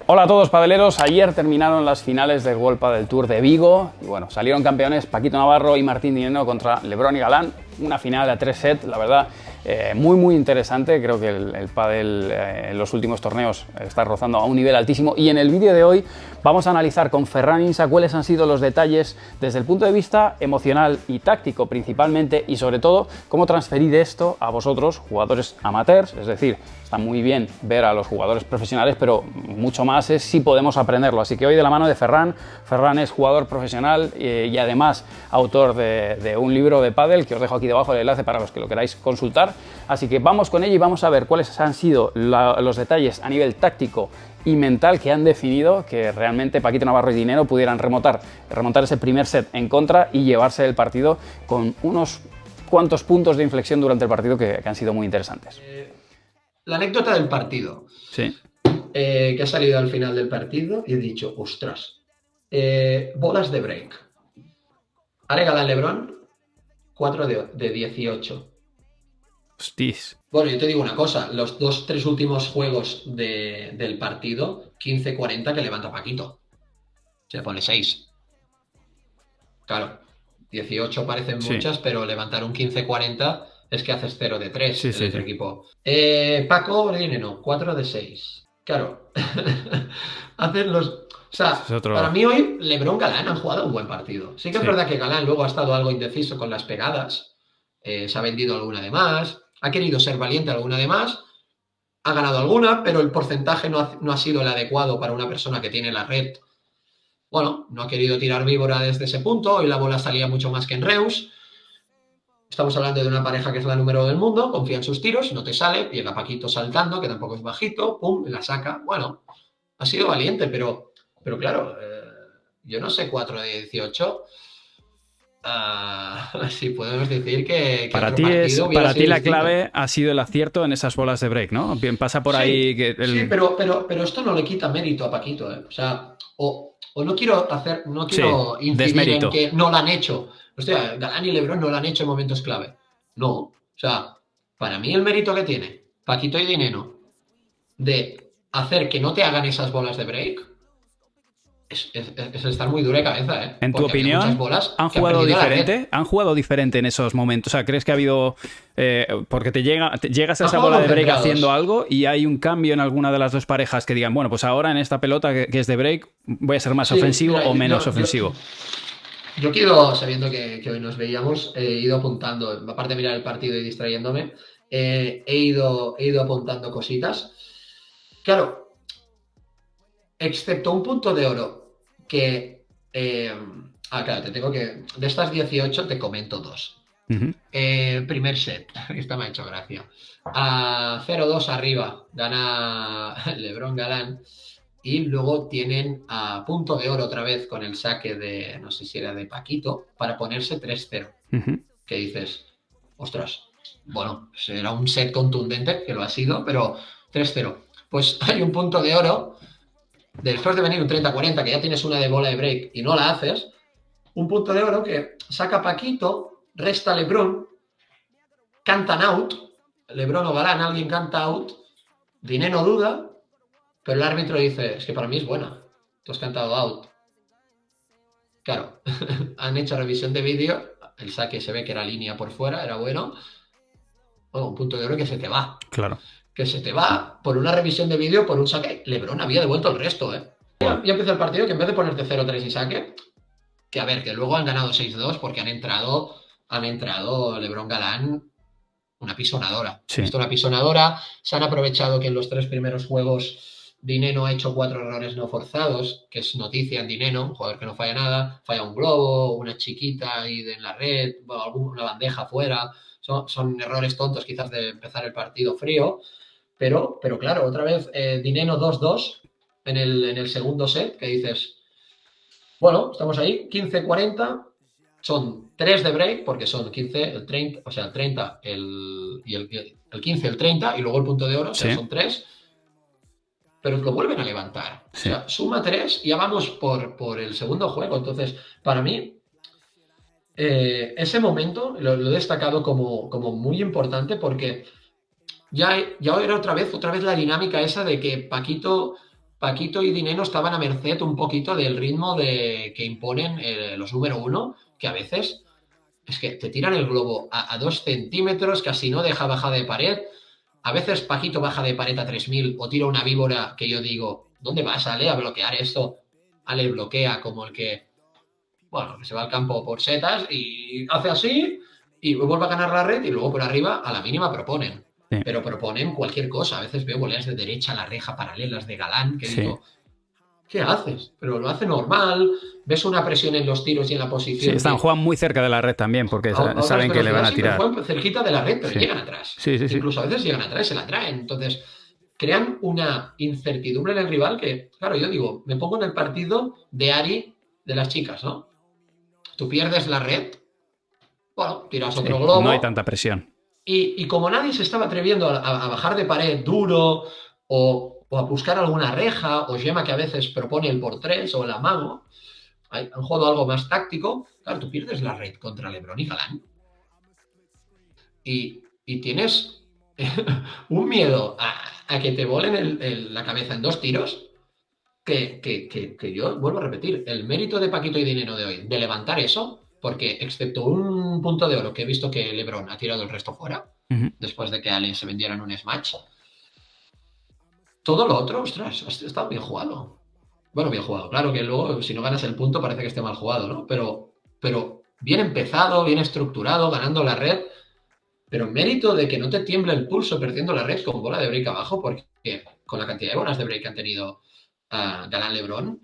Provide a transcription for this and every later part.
Hola a todos padeleros, ayer terminaron las finales del World Padel Tour de Vigo y bueno, salieron campeones Paquito Navarro y Martín Dineno contra Lebron y Galán, una final a 3 sets, la verdad, muy interesante. Creo que el pádel en los últimos torneos está rozando a un nivel altísimo y en el vídeo de hoy vamos a analizar con Ferran Insa cuáles han sido los detalles desde el punto de vista emocional y táctico principalmente, y sobre todo cómo transferir esto a vosotros, jugadores amateurs. Es decir, está muy bien ver a los jugadores profesionales, pero mucho más es si podemos aprenderlo. Así que hoy de la mano de Ferran. Ferran es jugador profesional y además autor de un libro de pádel que os dejo aquí debajo el enlace para los que lo queráis consultar. Así que vamos con ello y vamos a ver cuáles han sido los detalles a nivel táctico y mental que han definido que realmente Paquito Navarro y Dineno pudieran remontar ese primer set en contra y llevarse el partido con unos cuantos puntos de inflexión durante el partido que han sido muy interesantes. La anécdota del partido. Sí. Que ha salido al final del partido y he dicho, ostras, bolas de break. Ale Galán Lebron, 4 de 18. Hostis. Bueno, yo te digo una cosa, los 2-3 últimos juegos del partido, 15-40 que levanta Paquito. Se le pone 6. Claro, 18 parecen muchas, pero levantar un 15-40 es que haces 0 de 3 en el otro equipo. Paco Dineno, 4 de 6. Claro, hacen los... O sea, para mí hoy Lebron Galán han jugado un buen partido. Sí que es verdad que Galán luego ha estado algo indeciso con las pegadas, se ha vendido alguna de más, ha querido ser valiente alguna de más, ha ganado alguna, pero el porcentaje no ha sido el adecuado para una persona que tiene la red. Bueno, no ha querido tirar víbora desde ese punto y la bola salía mucho más que en Reus. Estamos hablando de una pareja que es la número 1 del mundo, confía en sus tiros, no te sale, llega Paquito saltando, que tampoco es bajito, pum, la saca. Bueno, ha sido valiente, pero claro, yo no sé, 4 de 18. Sí, podemos decir que para ti la clave ha sido el acierto en esas bolas de break, ¿no? Bien, pasa por ahí que sí, pero esto no le quita mérito a Paquito, ¿eh? O sea, o no quiero incidir desmérito en que no lo han hecho. Hostia, Galán y Lebron no lo han hecho en momentos clave. No, o sea, para mí el mérito que tiene Paquito y Dineno de hacer que no te hagan esas bolas de break es estar muy dura de cabeza, ¿eh? En tu opinión, ¿han jugado diferente? ¿Han jugado diferente en esos momentos? O sea, ¿crees que ha habido... porque llegas a esa bola de break haciendo algo y hay un cambio en alguna de las dos parejas que digan, bueno, pues ahora en esta pelota que es de break voy a ser más ofensivo o menos ofensivo? Yo quiero, sabiendo que hoy nos veíamos, he ido apuntando, aparte de mirar el partido y distrayéndome, he ido apuntando cositas. Claro, excepto un punto de oro que... claro, te tengo que... De estas 18 te comento 2. Primer set, esta me ha hecho gracia. 0-2 arriba, gana Lebron Galán. Y luego tienen a punto de oro otra vez con el saque de, no sé si era de Paquito, para ponerse 3-0. Que dices, ostras, bueno, será un set contundente, que lo ha sido, pero 3-0. Pues hay un punto de oro, después de venir un 30-40, que ya tienes una de bola de break y no la haces, un punto de oro que saca Paquito, resta Lebron, cantan out, Lebron o Galán, alguien canta out, Dineno duda, pero el árbitro dice, es que para mí es buena, tú has cantado out. Claro, han hecho revisión de vídeo, el saque se ve que era línea por fuera, era bueno. Oh, un punto de oro que se te va. Claro. Que se te va por una revisión de vídeo, por un saque. Lebron había devuelto el resto, ¿eh? Ya empieza el partido que en vez de ponerte 0-3 y saque, que a ver, que luego han ganado 6-2 porque han entrado Lebron Galán, una pisonadora. Sí. Esto una pisonadora. Se han aprovechado que en los 3 primeros juegos Dineno ha hecho 4 errores no forzados, que es noticia en Dineno, un jugador que no falla nada, falla un globo, una chiquita ahí en la red, una bandeja fuera, son errores tontos quizás de empezar el partido frío, pero claro, otra vez Dineno 2-2 en el segundo set, que dices, bueno, estamos ahí, 15-40, son 3 de break, porque son 15, el 30, o sea, el 30, el 15, el 30, y luego el punto de oro, o sea, son 3, pero lo vuelven a levantar. O sea, suma 3 y ya vamos por el segundo juego. Entonces, para mí, ese momento lo he destacado como muy importante porque ya era otra vez la dinámica esa de que Paquito Paquito y Dineno estaban a merced un poquito del ritmo que imponen los número uno, que a veces es que te tiran el globo a 2 centímetros, casi no deja bajada de pared. A veces Paquito baja de pared a 3000 o tira una víbora que yo digo, ¿dónde vas, Ale, a bloquear esto? Ale bloquea como el que, bueno, que se va al campo por setas y hace así y vuelve a ganar la red y luego por arriba a la mínima proponen. Sí. Pero proponen cualquier cosa. A veces veo voleas de derecha a la reja paralelas de Galán que digo, ¿qué haces? Pero lo hace normal, ves una presión en los tiros y en la posición. Sí, juegan muy cerca de la red también, porque saben que le van a tirar. Juegan cerquita de la red, pero llegan atrás. Sí. Incluso a veces llegan atrás, se la traen. Entonces, crean una incertidumbre en el rival que, claro, yo digo, me pongo en el partido de Ari de las chicas, ¿no? Tú pierdes la red, bueno, tiras otro globo. No hay tanta presión. Y como nadie se estaba atreviendo a bajar de pared duro o a buscar alguna reja, o Gemma que a veces propone el por 3 o el amago, han jugado algo más táctico, claro, tú pierdes la red contra LeBron y Galán. Y tienes un miedo a que te volen la cabeza en 2 tiros, que yo vuelvo a repetir, el mérito de Paquito y Dineno de hoy, de levantar eso, porque excepto un punto de oro que he visto que LeBron ha tirado el resto fuera, después de que Allen se vendiera en un smash, todo lo otro, ostras, ha estado bien jugado. Bueno, bien jugado. Claro que luego, si no ganas el punto, parece que esté mal jugado, ¿no? Pero bien empezado, bien estructurado, ganando la red, pero mérito de que no te tiemble el pulso perdiendo la red con bola de break abajo, porque con la cantidad de bolas de break que han tenido Galán LeBron,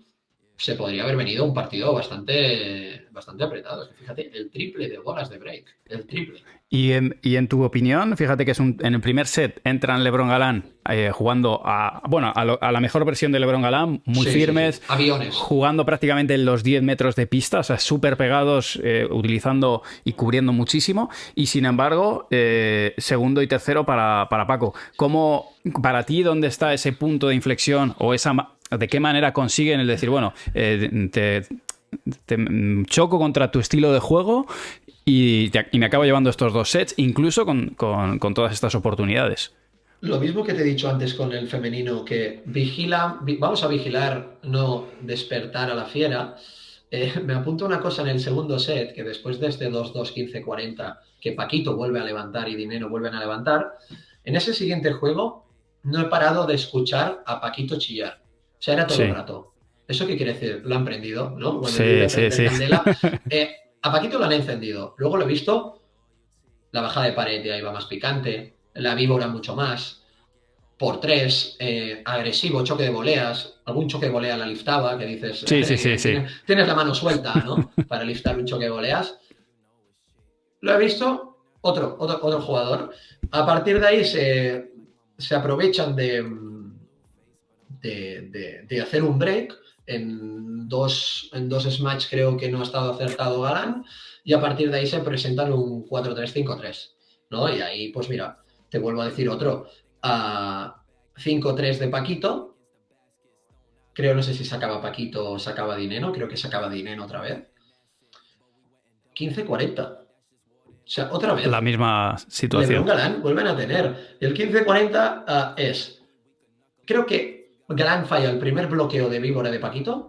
se podría haber venido un partido bastante apretado. Es que fíjate, el triple de bolas de break. El triple. Y en tu opinión, fíjate que en el primer set entran LeBron Galán jugando a la mejor versión de LeBron Galán, muy firmes, sí. Aviones, jugando prácticamente en los 10 metros de pista, o sea, súper pegados, utilizando y cubriendo muchísimo, y sin embargo, segundo y tercero para Paco. ¿Cómo, para ti, dónde está ese punto de inflexión o de qué manera consiguen el decir, bueno, te choco contra tu estilo de juego y me acabo llevando estos 2 sets, incluso con todas estas oportunidades? Lo mismo que te he dicho antes con el femenino, que vamos a vigilar, no despertar a la fiera. Me apunto una cosa en el segundo set, que después de este 2-2, 15-40, que Paquito vuelve a levantar y Dineno vuelven a levantar, en ese siguiente juego no he parado de escuchar a Paquito chillar. O sea, era todo el rato. ¿Eso qué quiere decir? Lo han prendido, ¿no? Cuando sí. Candela. A Paquito lo han encendido. Luego lo he visto, la bajada de pared ya iba más picante, la víbora mucho más, por 3, agresivo, choque de voleas, algún choque de volea la liftaba, que dices, sí. Tienes la mano suelta, ¿no? Para liftar un choque de voleas. Lo he visto, otro jugador. A partir de ahí se aprovechan de hacer un break. En dos smash creo que no ha estado acertado Galán, y a partir de ahí se presentan un 4-3, 5-3, ¿no? Y ahí, pues mira, te vuelvo a decir otro. 5-3 de Paquito. Creo, no sé si sacaba Paquito o sacaba Dineno. Creo que sacaba Dineno otra vez. 15-40. O sea, otra vez. La misma situación. LeBron Galán vuelven a tener. El 15-40 es... Creo que Galán falla el primer bloqueo de víbora de Paquito.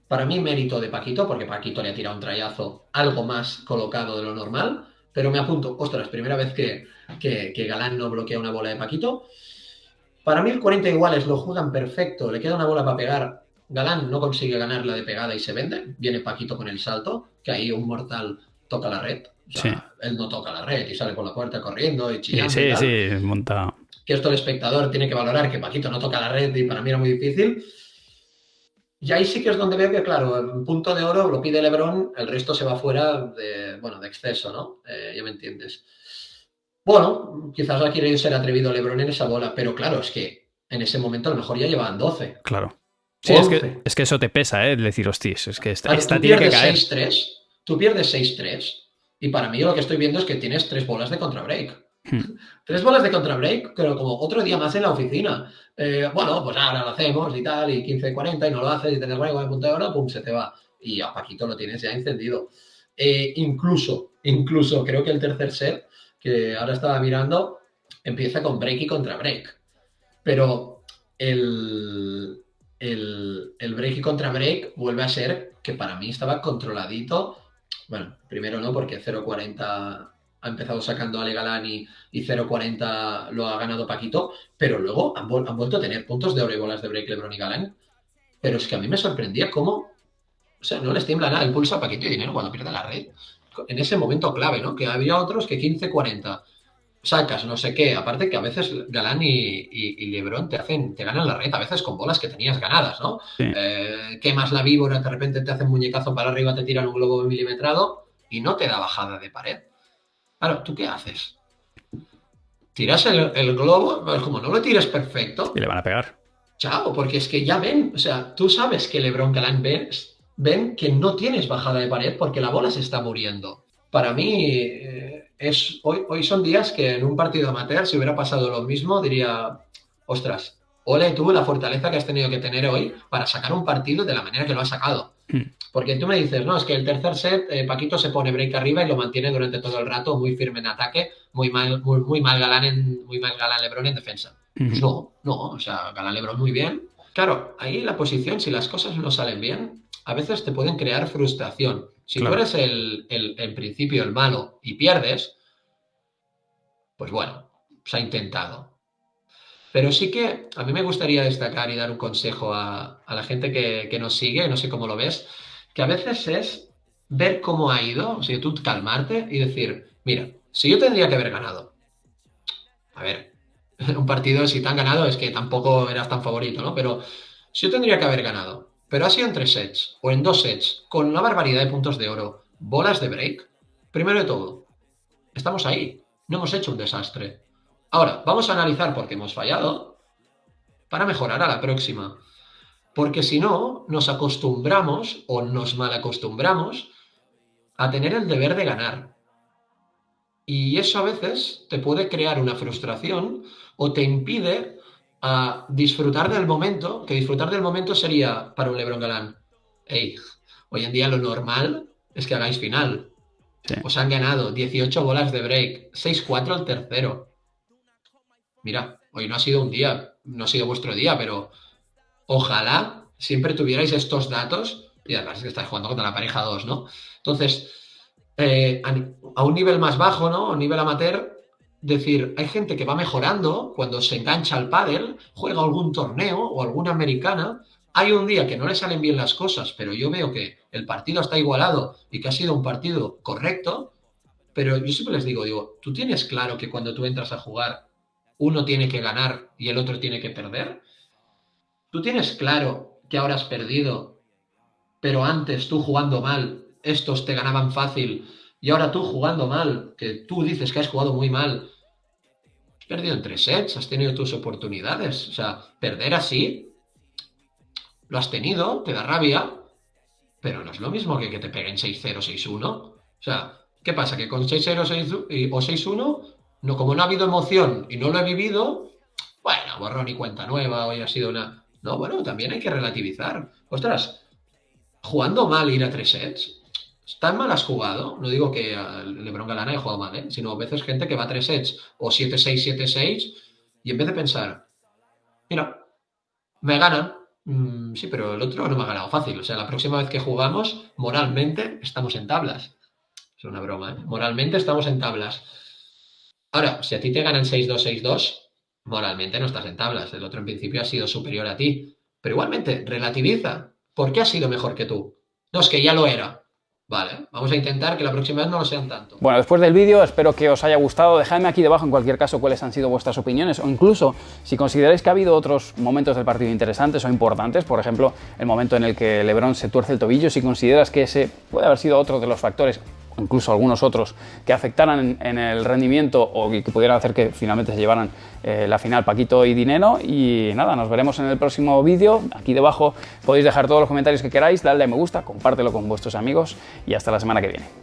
Para mí, mérito de Paquito, porque Paquito le ha tirado un trayazo algo más colocado de lo normal. Pero me apunto, ostras, primera vez que Galán no bloquea una bola de Paquito. Para mí el 40 iguales lo juegan perfecto, le queda una bola para pegar. Galán no consigue ganarla de pegada y se vende. Viene Paquito con el salto, que ahí un mortal toca la red. O sea, él no toca la red y sale por la puerta corriendo y chillando. Sí, monta. Que esto el espectador tiene que valorar, que Paquito no toca la red y para mí era muy difícil. Y ahí sí que es donde veo que, claro, el punto de oro lo pide LeBron, el resto se va fuera de exceso, ¿no? Ya me entiendes. Bueno, quizás ha querido ser atrevido LeBron en esa bola, pero claro, es que en ese momento a lo mejor ya llevaban 12. Claro. Sí, es que eso te pesa, ¿eh? Decir, hostis, es que esta tiene que caer. Tú pierdes 6-3 y para mí lo que estoy viendo es que tienes 3 bolas de contrabreak. 3 bolas de contrabreak, pero como otro día más en la oficina. Bueno, pues ahora lo hacemos y tal, y 15-40 y no lo haces y tienes bueno, de punto de oro, pum, se te va. Y a Paquito lo tienes ya encendido. Incluso creo que el tercer set, que ahora estaba mirando, empieza con break y contra break. Pero el el break y contra break vuelve a ser que para mí estaba controladito. Bueno, primero no, porque 0.40 ha empezado sacando Ale Galán y 0.40 lo ha ganado Paquito, pero luego han vuelto a tener puntos de oro y bolas de break LeBron y Galán. Pero es que a mí me sorprendía cómo, o sea, no les tiembla nada el pulso a Paquito y Dinero cuando pierde la red. En ese momento clave, ¿no? Que había otros que 15-40 sacas, no sé qué. Aparte que a veces Galán y LeBron te ganan la red, a veces con bolas que tenías ganadas, ¿no? Sí. Quemas la víbora, de repente te hacen muñecazo para arriba, te tiran un globo milimetrado y no te da bajada de pared. Claro, ¿tú qué haces? Tiras el globo, pues como no lo tires perfecto. Y le van a pegar. Chao, porque es que ya ven, o sea, tú sabes que LeBron Galán ven que no tienes bajada de pared porque la bola se está muriendo. Para mí, hoy son días que en un partido amateur, si hubiera pasado lo mismo, diría, ostras, ole tú la fortaleza que has tenido que tener hoy para sacar un partido de la manera que lo has sacado. Porque tú me dices, no, es que el tercer set, Paquito se pone break arriba y lo mantiene durante todo el rato, muy firme en ataque, muy mal Galán LeBron en defensa. Pues no, o sea, Galán LeBron muy bien. Claro, ahí la posición, si las cosas no salen bien, a veces te pueden crear frustración. Si claro, tú eres en principio el malo y pierdes, pues bueno, se ha intentado. Pero sí que a mí me gustaría destacar y dar un consejo a la gente que nos sigue, no sé cómo lo ves, que a veces es ver cómo ha ido, o sea, tú calmarte y decir, mira, si yo tendría que haber ganado, a ver, un partido si te han ganado es que tampoco eras tan favorito, ¿no? Pero si yo tendría que haber ganado, pero ha sido en 3 sets o en 2 sets, con una barbaridad de puntos de oro, bolas de break, primero de todo, estamos ahí, no hemos hecho un desastre. Ahora, vamos a analizar por qué hemos fallado para mejorar a la próxima. Porque si no, nos acostumbramos o nos malacostumbramos a tener el deber de ganar. Y eso a veces te puede crear una frustración o te impide a disfrutar del momento, que disfrutar del momento sería para un LeBron Galán. Hey, hoy en día lo normal es que hagáis final. Sí. Os han ganado 18 bolas de break, 6-4 el tercero. Mira, hoy no ha sido un día, no ha sido vuestro día, pero ojalá siempre tuvierais estos datos, y además es que estáis jugando contra la pareja 2, ¿no? Entonces, a un nivel más bajo, ¿no? A un nivel amateur, decir, hay gente que va mejorando cuando se engancha al pádel, juega algún torneo o alguna americana, hay un día que no le salen bien las cosas, pero yo veo que el partido está igualado y que ha sido un partido correcto, pero yo siempre les digo, ¿tú tienes claro que cuando tú entras a jugar uno tiene que ganar y el otro tiene que perder? ¿Tú tienes claro que ahora has perdido, pero antes tú jugando mal, estos te ganaban fácil, y ahora tú jugando mal, que tú dices que has jugado muy mal, has perdido en 3 sets, has tenido tus oportunidades? O sea, perder así, lo has tenido, te da rabia, pero no es lo mismo que te peguen 6-0, 6-1. O sea, ¿qué pasa? Que con 6-0 o 6-1, no, como no ha habido emoción y no lo he vivido, bueno, borrón y cuenta nueva, hoy ha sido una... No, bueno, también hay que relativizar. Ostras, jugando mal ir a 3 sets, ¿tan mal has jugado? No digo que LeBron Galán haya jugado mal, sino a veces gente que va a 3 sets o 7-6, 7-6 y en vez de pensar, mira, me ganan, sí, pero el otro no me ha ganado fácil. O sea, la próxima vez que jugamos, moralmente estamos en tablas. Es una broma, ¿eh? Moralmente estamos en tablas. Ahora, si a ti te ganan 6-2, 6-2, moralmente no estás en tablas. El otro en principio ha sido superior a ti. Pero igualmente, relativiza. ¿Por qué ha sido mejor que tú? No, es que ya lo era. Vale, vamos a intentar que la próxima vez no lo sean tanto. Bueno, después del vídeo espero que os haya gustado. Dejadme aquí debajo en cualquier caso cuáles han sido vuestras opiniones o incluso si consideráis que ha habido otros momentos del partido interesantes o importantes, por ejemplo, el momento en el que LeBron se tuerce el tobillo, si consideras que ese puede haber sido otro de los factores, incluso algunos otros, que afectaran en el rendimiento o que pudieran hacer que finalmente se llevaran la final Paquito y Dinero. Y nada, nos veremos en el próximo vídeo. Aquí debajo podéis dejar todos los comentarios que queráis, dadle a me gusta, compártelo con vuestros amigos y hasta la semana que viene.